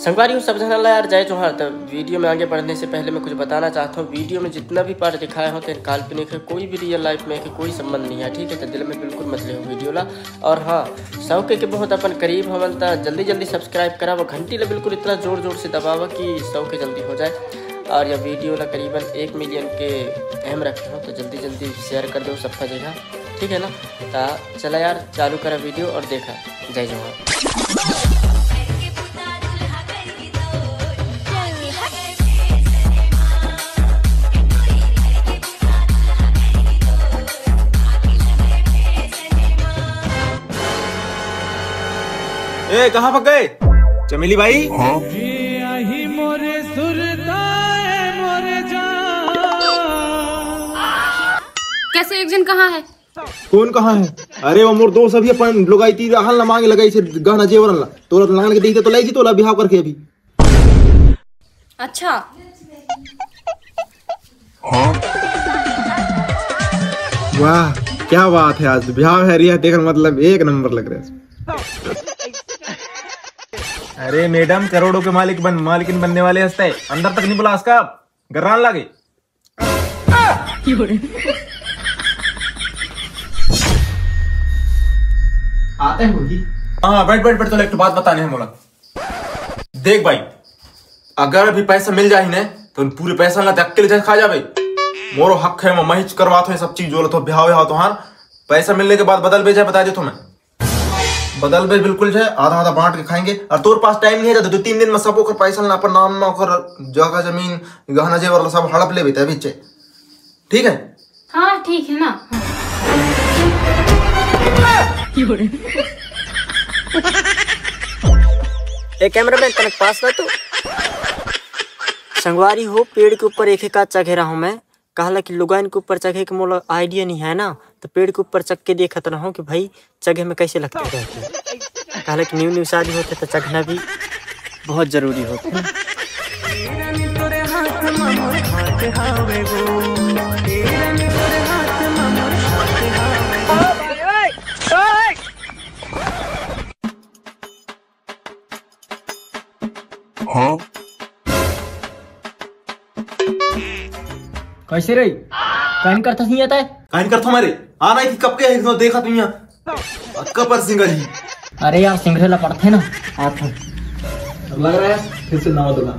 संगवारी हूँ सब जना यार जय जोहार। तो वीडियो में आगे बढ़ने से पहले मैं कुछ बताना चाहता हूँ। वीडियो में जितना भी पार्ट दिखाए होते हैं काल्पनिक है, कोई भी रियल लाइफ में है कोई संबंध नहीं है, ठीक है। तो दिल में बिल्कुल मत ले वीडियो ला। और हाँ, शौक के बहुत अपन करीब हमन ता जल्दी सब्सक्राइब करा वो घंटी ला बिल्कुल इतना जोर से दबावा कि शौक जल्दी हो जाए। और यह वीडियो ला करीबन 1 मिलियन के अहम रखे हो तो जल्दी शेयर कर दो सबका जगह, ठीक है ना। तो चला यार चालू करा वीडियो और देखा। जय जोहार। ए कहाँ भाग गए चमेली भाई? हाँ? कैसे एक जन कहाँ है? कौन कहाँ है? अरे वो मोर दोस्त अभी अपन लोग आई थी हल ना मांगे लगाई से गहना जेवर ला तो लांग के देखते तो लाई थी तो ला बिहाव करके अभी। अच्छा हाँ? वाह क्या बात है, आज बिहाव है रिया देखकर मतलब एक नंबर लग रहा है। अरे मैडम करोड़ों के मालिकिन बनने वाले हंसते हैं, अंदर तक नहीं बुला उसका गर्रान लागे। आते हैं मुर्गी। हाँ बैठ तो एक बात बताने हैं मोला। देख भाई अगर अभी पैसा मिल जाए ना तो पूरे पैसा ना अकेले खा जावे। मोरो हक है मैं ही करवा तो सब चीज जोल तो ब्याह तो हाँ पैसा मिलने के बाद बदल भेजा बता दे तो मैं बदल भेज बिल्कुल है आधा बांट के खाएंगे। और तोर पास टाइम नहीं है तो 2-3 दिन में सब ओकर पैसा ना अपन नाम में ओकर जगह जमीन गहना जेवर सब हड़प ले बेटा बीच, ठीक है? हाँ ठीक है ना। एक कैमरामैन तनक पास रह तू। संगवारी हो पेड़ के ऊपर एक का चढ़े रहा हूँ मैं। कहला कि लुगान के ऊपर चढ़े के मोला आइडिया नहीं है ना, तो पेड़ के ऊपर चढ़ के देखत रहा हूँ कि भाई जगह में कैसे लगते रहते। कहला कि न्यू शादी होते तो चढ़ना भी बहुत जरूरी होता है। हाँ? कैसे रही कान करता नहीं आता है? कान करता हमारे आना ही कब के तो देखा तुम यहाँ कब पर सिंगल ही। अरे यार सिंगरेला पड़ते ना आप लग रहा है फिर से नाव दूंगा।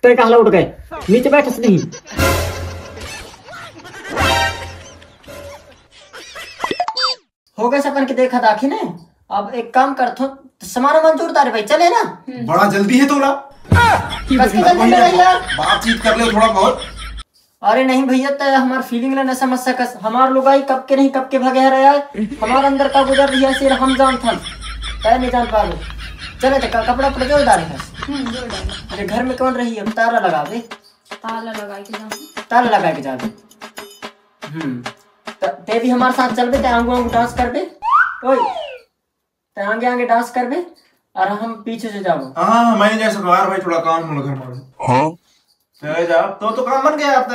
तो कहला उठ गए नीचे बैठ नहीं। हो गए सपन के देखा दाखी ने। अब एक काम कर तो सामान मंजूर तारे भाई चले ना। बड़ा जल्दी है तोला बातचीत कर ले थोड़ा बहुत। अरे नहीं भैया तो हमार फीलिंग ले न समझ सकस। हमार लोग आई कब के नहीं कब के भागे रहा है। हमारे अंदर का गुजर रही है सिर हम जान था तय नहीं जान पावे। चले तो कपड़ा पर जोर डाले है। अरे घर में कौन रही है? ताला लगावे। ताला लगा के जावे। ते भी हमारे साथ चल बे, आंगू डांस कर बे। ओए ते आगे डांस कर बे और हम पीछे से जाओ। हाँ मैं नहीं जा सकता यार भाई थोड़ा काम हो घर में। हाँ चले जा तो काम बन गया आप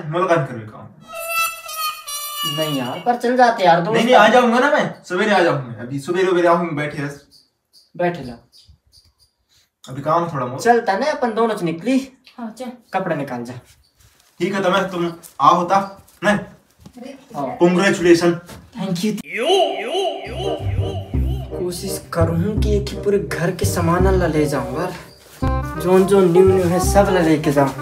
मुलाकात कर काम। नहीं यार पर चल जाते यार दोस्त। नहीं आ जाऊंगा ना मैं सवेरे आ जाऊंगा। अभी सवेरे आऊंगा बैठे जा अभी काम थोड़ा बहुत चलता ना अपन दोनों निकली। हाँ चल कपड़ा निकाल जा। ठीक है तो मैं तुम आओ होता नहीं। Congratulation thank you. कोशिश करूँ कि एक ही पूरे घर के सामान ला ले जाऊंगा। जो न्यू है सब ला लेके जाऊं।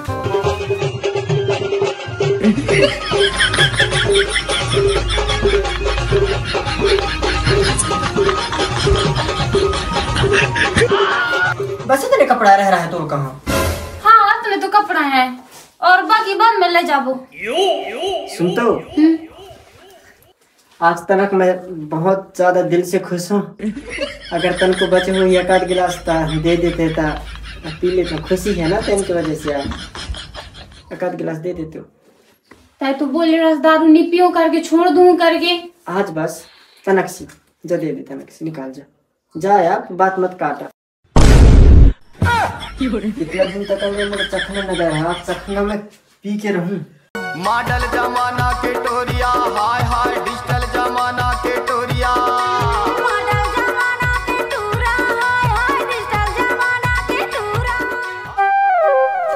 बस इतने कपड़ा रह रहा है तो कहाँ? हाँ इतने तो कपड़ा है और बाकी बाद में ले जाबो। सुन तो आज तक मैं बहुत ज्यादा दिल से खुश हूँ। अगर तन को बचे हुए 1-8 गिलास दे देते पी ले तो खुशी है ना। तेन की वजह से आप 1-8 गिलास दे देते हो। तू बोले रस दारू नहीं पियो करके छोड़ दूं करके। आज बस तनक सी जो दे दे तनक सी निकाल जा यार बात मत काटा। कितना दिन तक मेरे चखने न गया है, आज चखना में पी के रहूं। मॉडल जमाना के टोरिया, हाय हाय डिजिटल जमाना के टोरिया। मॉडल जमाना के टूरा, हाय हाय डिजिटल जमाना के टूरा।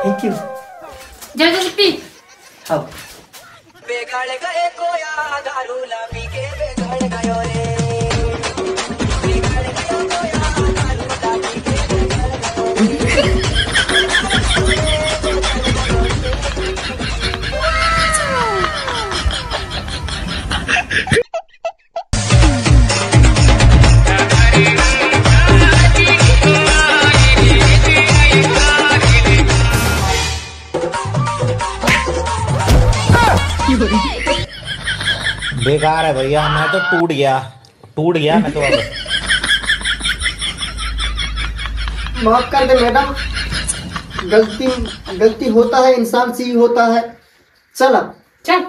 Thank you. जल्दी पी। अब बिगड़ गए कोया दारू ला पी के बिगड़ गयो रे। बिगड़ गयो कोया दारू ला पी के बिगड़ गयो रे। बेकार है भैया, मैं तो टूट गया मैं तो। अब माफ कर दे मैडम, गलती होता है, इंसान से ही होता है। चल अब चल।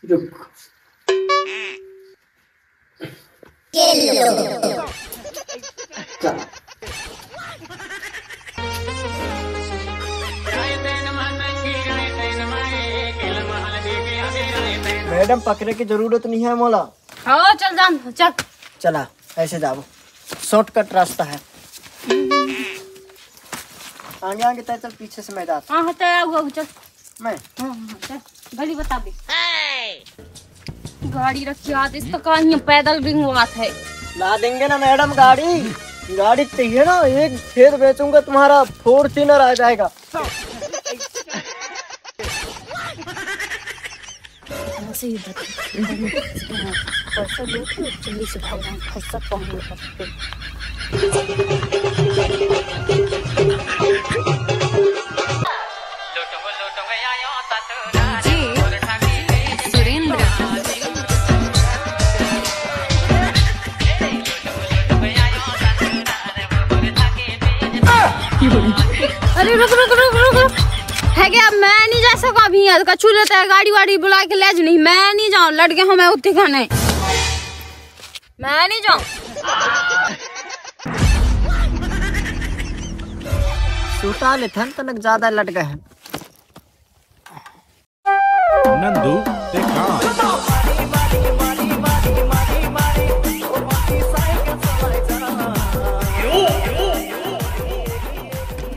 रुक। चल। मैडम पकड़े की जरूरत नहीं है मोला। हाँ चल जान चल। चला ऐसे जाओ, शॉर्टकट रास्ता है। आगे आगे तय चल, पीछे से मैं जाता। हाँ हटे आओ चल। मैं हाँ चल गली बता दे। गाड़ी रखी हाथ इस तो कहीं पैदल भी बात है। ला देंगे ना मैडम गाड़ी चाहिए ना, एक खेत बेचूंगा तुम्हारा फॉर्च्यूनर आ जाएगा। ऐसे ही पैसा दो तो जल्दी से भाग फंसा पहुंच सकते। अरे रुक है क्या? मैं नहीं जा सका अभी, कछु लेता है गाड़ी वाड़ी बुला के ले नहीं। मैं नहीं जाऊँ, लड़के हमें उठे खाने, मैं नहीं जाऊँ। सूता ले थन तनक ज्यादा लट गए हैं। नंदू देखा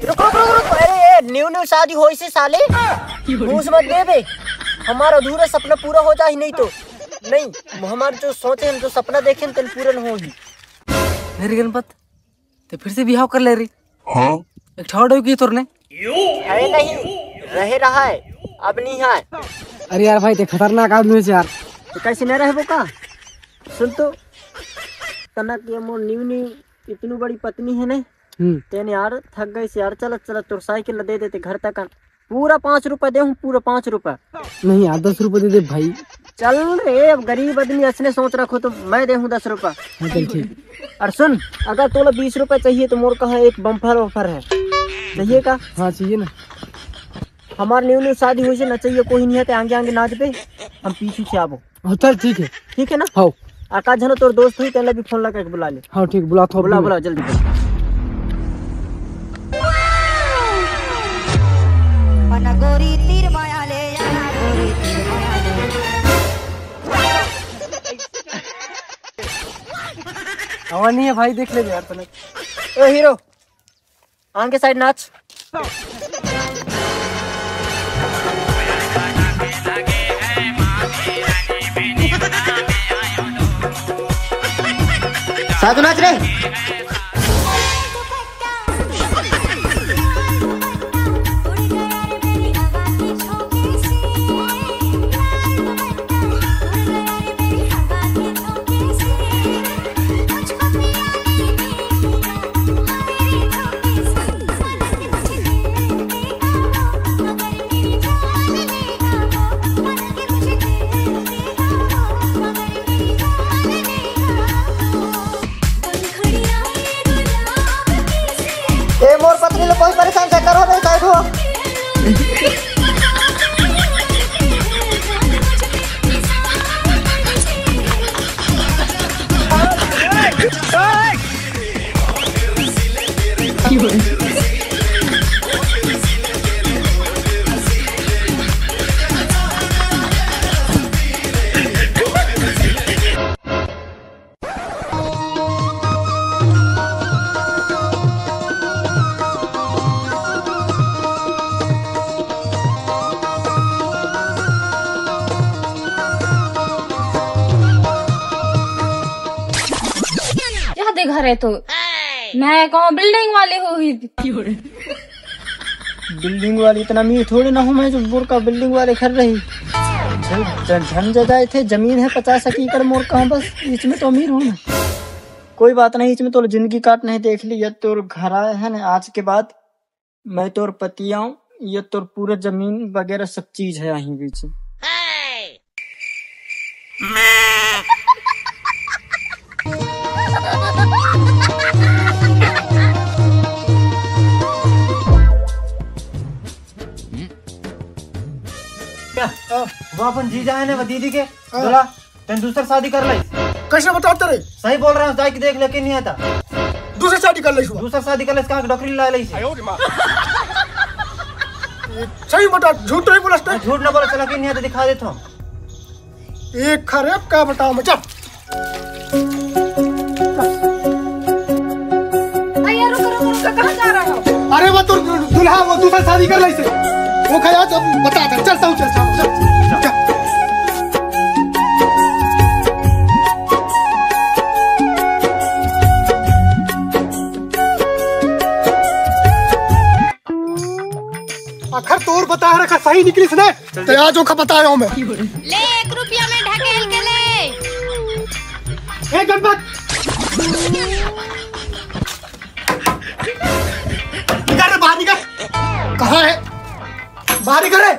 रुक। अरे न्यू शादी हो से साले, घूस मत दे बे। हमारा अधूरा सपना पूरा हो जाए, नहीं तो नहीं। हमारे जो सोचे हम जो सपना देखे हम पूरा न हो ही। मेरी गणपत तो फिर से बिहाव कर ले रही। हाँ एक ठौड़ की तुरने है नहीं, रह रहा है, अब नहीं है। अरे यार भाई ते खतरनाक आदमी से यार। तो कैसे न रहे वो का? सुन तो कनक ये मोर न्यू इतनी बड़ी पत्नी है नहीं तेने यार, थक गई से यार। चल तो साइकिल दे देते घर तक। पूरा 5 रुपए दे, पूरा 5 रुपए नहीं यार 10 रुपए दे दे भाई। चल रे, अब गरीब आदमी ऐसे सोच रखो तो मैं दे 10 रुपए। चल ठीक। और सुन, अगर तोला 20 रुपए चाहिए तो मोर कहा एक बम्फर ऑफर है, चाहिए का? हाँ चाहिए ना। हमारे न्यू शादी हुई से न चाहिए कोई नहीं है तो आगे नाच पे, हम पीछे से आवो। चल ठीक है। ठीक है ना? हाँ आकाश जनो तोर दोस्त हुई तेने भी फोन लगा के बुला ले। हाँ ठीक, बुला जल्दी बुला। गोरी तीर माया ले गोरी तीर माया हवा नहीं है भाई, देख ले यार तने। ओ हीरो, आगे साइड नाच। साधु नाच रे। मोर पत्नी लोग कोई परेशान से करो बे साइड हो। की घर है तो मैं कहूँ बिल्डिंग वाले हो ही। बिल्डिंग वाली इतना अमीर थोड़ी ना हूँ मैं जो मोर का बिल्डिंग वाले घर रही। धन जजाए थे, जमीन है 50 एकड़ मोर का, बस इसमें तो अमीर हूँ ना। कोई बात नहीं, इसमें तो जिंदगी काट नहीं देख ली। ये तोर घर आया है ना, आज के बाद मैं तोर पति आऊँ, ये तोर पूरा जमीन वगैरह सब चीज है यहीं बीच। वो अपन जीजा है ना दीदी के बोला तेन दूसरा शादी कर ली। कैसे बताते रहे? सही बोल रहा हूँ, जाके देख लेके नहीं आता। दूसरी शादी कर ली? दूसरा शादी कर ली, कहाँ डॉक्टरी ला ली। सही बता, झूठ नहीं बोला? झूठ ना बोला, चला के नहीं आता, दिखा देता हूँ। एक खराब क्या बताओ मैं, चल। कहाँ जा रहा हो? अरे वो तो दूल्हा वो दूसरा शादी कर ली से वो खया, जब बता दे। चलता हूँ, चल। आखिर तोर बता रखा सही निकली से ना, तो आज जो बता रहा हूँ मैं। ले 1 रुपया में ढकेल के ले। एक गणपत निकाल, बाहर निकाल। कहाँ है? बाहर निकल रे।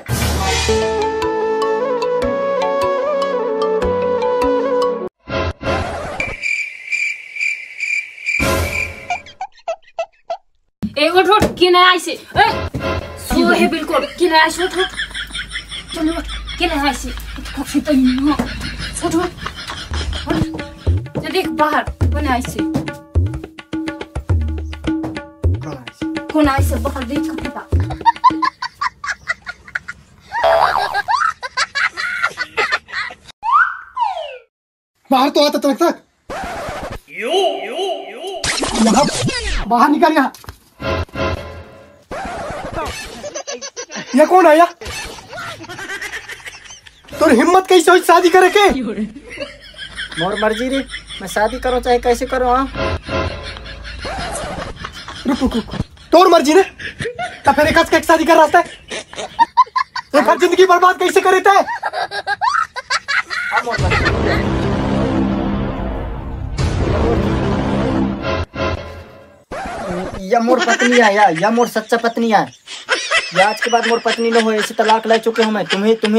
एक उठ कि नहीं ऐसे सो है बिल्कुल कि नहीं ऐसे उठ चलो कि नहीं ऐसे कुछ तो नहीं हो उठ देख बाहर कौन है ऐसे कौन है ऐसे बाहर देख पता बाहर तो आता तक यहाँ बाहर निकल। यहाँ ये कौन आया? तो हिम्मत कैसे हुई शादी करे के? मोर मर्जी रे, मैं शादी करो चाहे कैसे करो। रुक तोर मर्जी ने तो फिर एक शादी कर रहा है, एक जिंदगी बर्बाद कैसे करे थे? या मोर पत्नी है या मोर सच्चा पत्नी है। या आज के बाद मोर पत्नी न हो, ऐसे तलाक ले चुके हूँ मैं।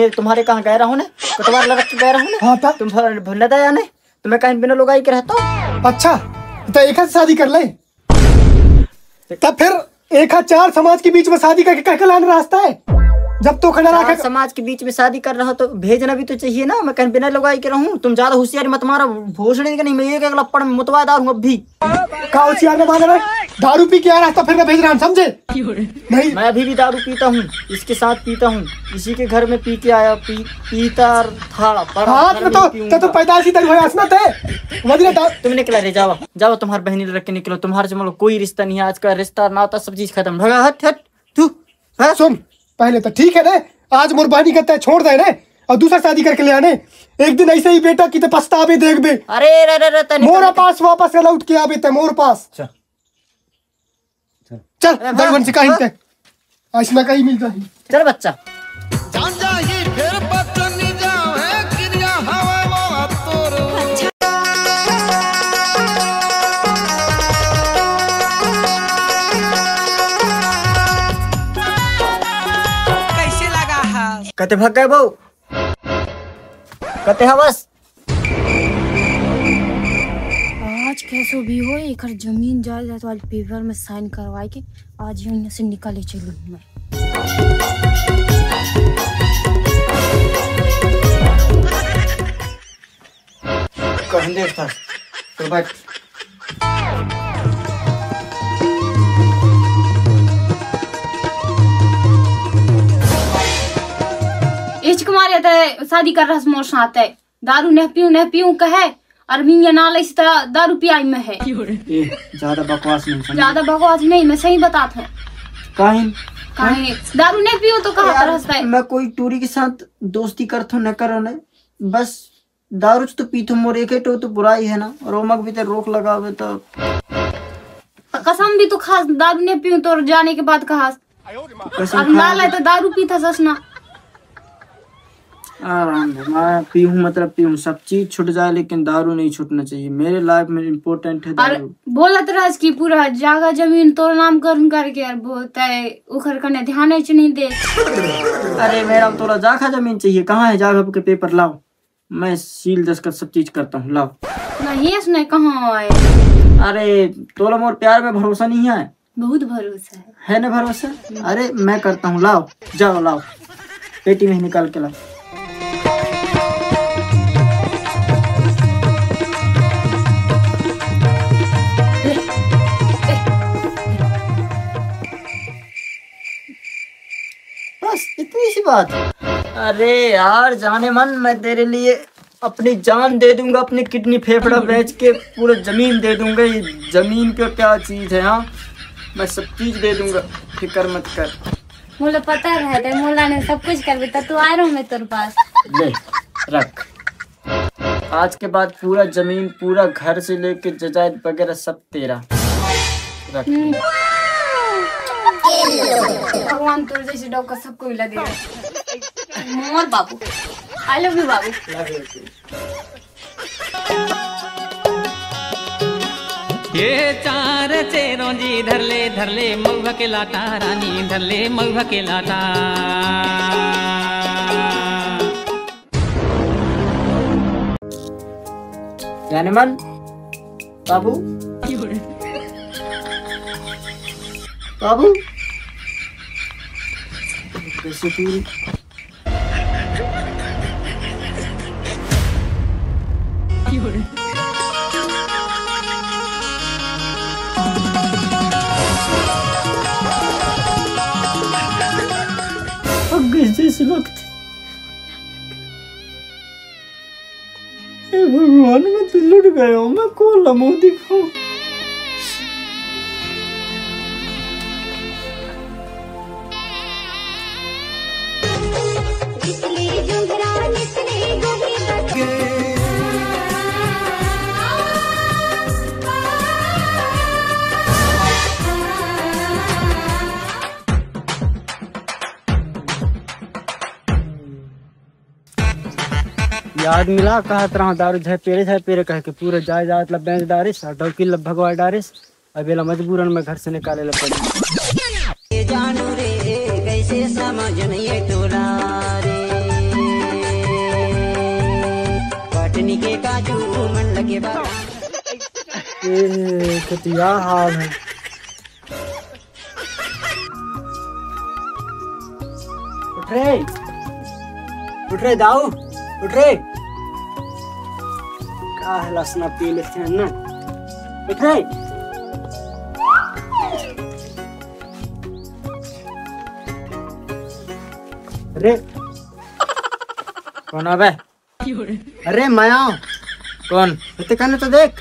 तुम्हारे कहाँ गहरा हूँ ना, कटवार लगा के गहरा हूँ ना। हाँ था तुम भूल या नहीं? तुम्हें कहीं बिना लुगाई के रहता हूँ। अच्छा तो एक शादी कर ले, तब फिर एक 4 समाज के बीच में शादी करके कह लाना रास्ता है। जब तो खड़ा रखा समाज के बीच में शादी कर रहा हो तो भेजना भी तो चाहिए ना। मैं कहीं बिना लुगाई के रहूँ? तुम ज्यादा होशियारी मत मारो, भोसड़ी का नहीं। मैं एक लपड़ में मुतवा दार हूँ अब भी। का होशियार में मार रहा है? दारू पी के आ रास्ता फिर मैं भेज रहा हूँ, समझे? नहीं मैं अभी भी दारू पीता हूँ, इसके साथ पीता हूँ, इसी के घर में पी के आया। पीता था तो पैदाइशी दर हुआ थे। तुम निकला रे, जाओ तुम्हारी बहनी रख के निकलो। तुम्हारे जमालो कोई रिश्ता नहीं है, आज का रिश्ता नाता सब चीज खत्म। भगा हट तू। सुन पहले तो ठीक है ना, आज मोर बहनी कहता है छोड़ दे ना, और दूसरा शादी करके ले आने। एक दिन ऐसे ही बेटा की तो पछतावे देख बे। अरे मोरा पास वापस लौट के आवे ते मोर पास। चल दरवन से कहीं ते ऐसा कहीं मिलता है। चल बच्चा कैसे लगा है? कते भाग गए बहू, कते हवस। आज कैसो भी हो एक जमीन जायदाद वाले पेपर में साइन करवाए के आज यहाँ से निकाले चलूँ मैं। कहीं देर था तो बैठ। इश्क मारे थे शादी कर रहा मोर साथ है। दारू न पीऊं कहे और मियां ना ले दारू पियाई में है। ज्यादा बकवास नहीं, ज्यादा बकवास नहीं, मैं सही बताता हूँ। काहे दारू नहीं पियो तो कहा तरह है। मैं कोई टूरी के साथ दोस्ती करता हूँ न करो न, बस दारू तो पीतो मोर एक तो बुराई है ना, रोमक भी तो रोक लगावे तो कसम भी तो खास दारू नहीं पीऊं तो जाने के बाद कहा अब ना लाए तो दारू पीता ससना। आराम है, मैं पीऊं मतलब पीऊं, सब चीज छूट जाए लेकिन दारू नहीं छूटना चाहिए। मेरे लाइफ में इम्पोर्टेंट है और दारू। बोलत रहा कि पूरा जागा जमीन तो नाम करके यार बोलता है उखर करने ध्यान नहीं दे। अरे मेरा तोरा जागा जमीन चाहिए, कहाँ है जागा के पेपर लाओ, मैं सील दस्तखत सब चीज करता हूँ, लाओ। नहीं इसने कहाँ आए। अरे तोरा मोर प्यार में भरोसा नहीं है? बहुत भरोसा है ना भरोसा? अरे मैं करता हूँ, लाओ जाओ लाओ, पेटी में निकाल के लाओ। बस इतनी सी बात। अरे यार जाने मन, मैं तेरे लिए अपनी जान दे दूंगा, अपनी किडनी फेफड़ा बेच के पूरा जमीन दे दूंगा। ये जमीन का क्या चीज है, हाँ मैं सब चीज दे दूंगा, फिक्र मत कर। मुझे पता रहता मोला ने सब कुछ कर देता, तू आ रहा हूँ मैं तेरे पास। ले रख, आज के बाद पूरा जमीन, पूरा घर से लेके जजायत वगैरह सब तेरा। रख। भगवान तुझे जैसे डॉक्टर सबको मिला दे मोर बाबू। आई लव यू बाबू। ये चार चेरों जी धर ले मऊहा के लाटा रानी, धर ले मऊहा के लाटा। जाने मन बाबू, बाबू कैसे पूरी जिस वक्त भगवान में तो लुट गया हूँ, मैं कौन लम्हा दिखाऊं। याद मिला कहा तरह दारू झाय पेरे कह के पूरे जाय जात लब बेंच डारिस डौकी लब भगवा डारिस। अबेला मजबूरन में घर से निकाले ला पड़ी। जानू रे कैसे समझ नहीं तोरा रे, पटनी के काजू मन लगे बाबा। कितना हाल है। उठ रे दाऊ, उठ रे। का लसना पी लेते हैं ना, उठ रे। अरे कौन आवे? अरे माया कौन इतने कहने तो देख।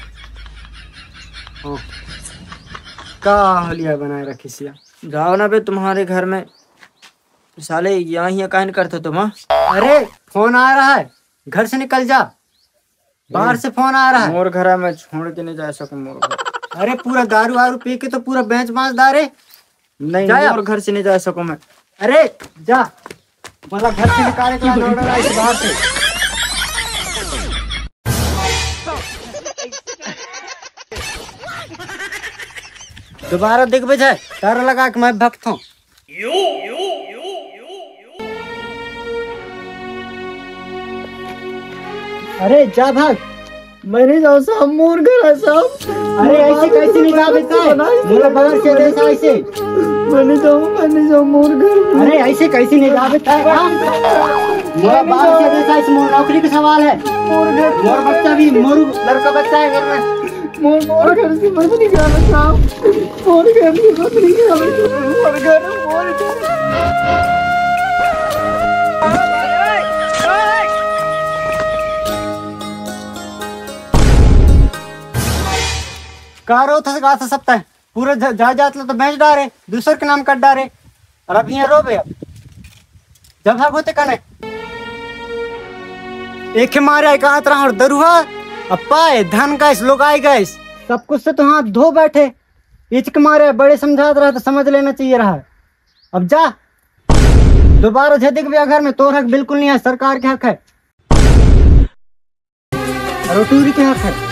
का हलिया बनाए रखी सिया, जाओ ना बे तुम्हारे घर में साले यहाँ कहन करते तुम। अरे फोन आ रहा है, घर से निकल जा, बाहर से फोन आ रहा है। मोर घर में छोड़ के नहीं जा सकूं मोर घर। अरे पूरा दारू वारू पी के तो पूरा बेंच बांच दारे नहीं, मोर घर से नहीं जा सकूं मैं। अरे जा, मतलब घर से निकाले के बाद ऑर्डर आई बाहर से। दोबारा दिख बजाए तारा लगा के मैं भक्त हूँ। अरे जा भाग, मैं नहीं जाऊँ साहब, मोर घर है साहब। अरे ऐसे कैसे नहीं जा बेटा, मोर बगल से ऐसा ऐसे मैं नहीं जाऊँ मोर घर। अरे ऐसे कैसे नहीं जा बेटा, मोर बाहर से ऐसा ऐसे, मोर नौकरी का सवाल है। मोर घर, मोर बच्चा भी, मोर लड़का बच्चा है घर में। मोर घर से मत निकालो साहब, मोर घर से मत निकालो, मोर घर कारो था गा सकता है पूरा जा जात तो बेच डारे, दूसर के नाम कट डारे। और अब यहाँ रो भैया जब भाग होते कने एक के मारे कहा तरह और दरुआ अप्पा धन गैस लोग आए गैस सब कुछ से तो हाथ धो बैठे। इचक मारे बड़े समझात रहा तो समझ लेना चाहिए रहा। अब जा दोबारा झदिक भी घर में तोर हक बिल्कुल नहीं है, सरकार के हक है और टूरी के हक है।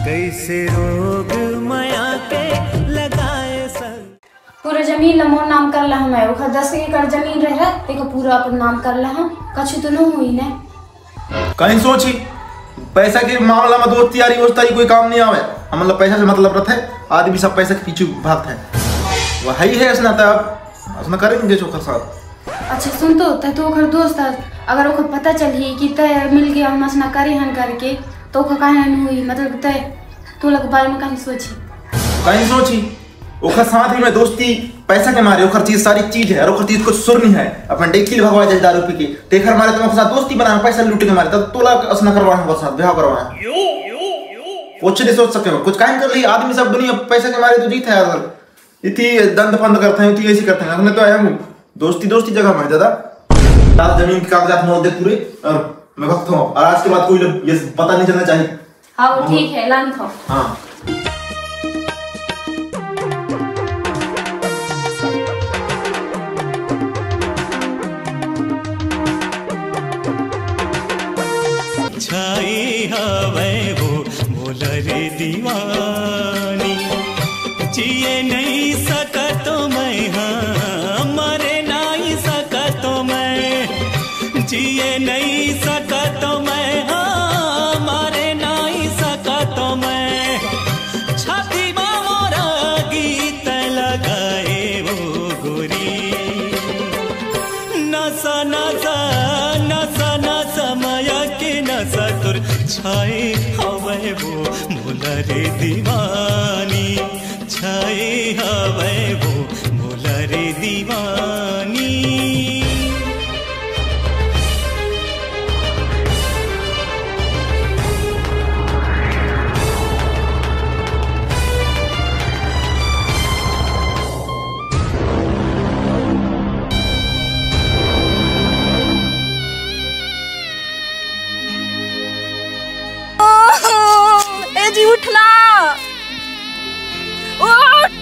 कैसे रोग माया के लगाए सर। पूरा जमीन मोर नाम कर ला मैं ओखा 10 एकड़ जमीन रह रहा देखो पूरा अपन नाम कर ला हम कछु तो न हुई ने कहीं सोची पैसा के मामला में दोस्ती यारी वोस्ती कोई काम नहीं आवे। हम मतलब पैसा से मतलब रहता है, आदमी सब पैसे के पीछे भागता है। वही है इसना तब उसने करेंगे चोखा साथ। अच्छा सुन तो ओखर दोस्त अगर ओखर पता चली कि तय मिल गया हम असना करे हन करके तो ओखर काहे न हुई मतलब तय तो लग बारे में कहीं सोची ओखर साथ ही में दोस्ती पैसा के मारे ओखर चीज सारी चीज है और ओखर चीज कुछ सुर नहीं है। अपन डेकिल भगवा जाए दारू पी के तेखर मारे तुम साथ दोस्ती बना पैसा लूट के मारे तब तोला असना करवाना बस साथ ब्याह करवाना कुछ नहीं सोच सके कुछ काहे कर ली आदमी सब दुनिया पैसे के मारे तो जीत है यार। इतनी दंड फंद करते हैं इतनी ऐसी करते हैं हमने तो आया हूं दोस्ती जगह में ज्यादा जमीन के कागजात मोड़ दे पूरे और मैं भक्त हूं और आज के बाद कोई ये पता नहीं चलना चाहिए। हाँ ठीक है लान खाओ। हाँ छाई हवे वो मोलरे दीवानी जिए नहीं सका तो मैं हाँ मरे नहीं सका तो मैं जिए नहीं सका तो मैं हाँ मरे नहीं सका तो मैं छाती मोरा गीत लगाए वो गोरी नसा नसा नसा नसा माया के नसा तुर छाए हवे वो मोलरे दीवानी छाए हवे वो मोलरे दीवानी। जी उठना उठ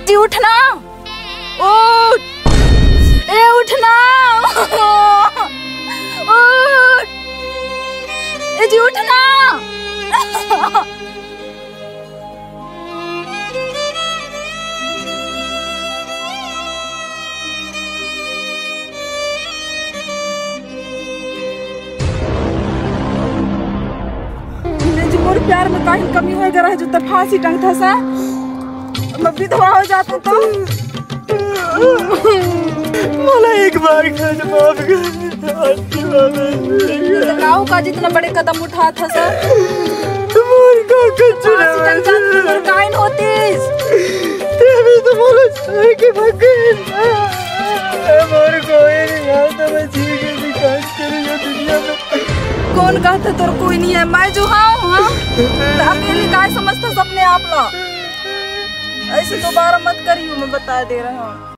जी उठना उठ ए उठना उठ ए जी उठना मोर प्यार में कहीं कमी हो गया जो तब फांसी टंग था सा मैं विधवा हो जाता तो मोला एक बार कर माफ कर गाँव का जितना बड़े कदम उठा था सा मोर का कच्चा मोर काइन होतीस तेरे तो मोला छोड़ के भाग गई मोर कोई नहीं आता मैं जी के काज करूंगा दुनिया में। कौन कहता तोर कोई नहीं है मैं जो हाँ अकेले काय समझता अपने आप ला ऐसे दोबारा मत करियो मैं बता दे रहा हूँ।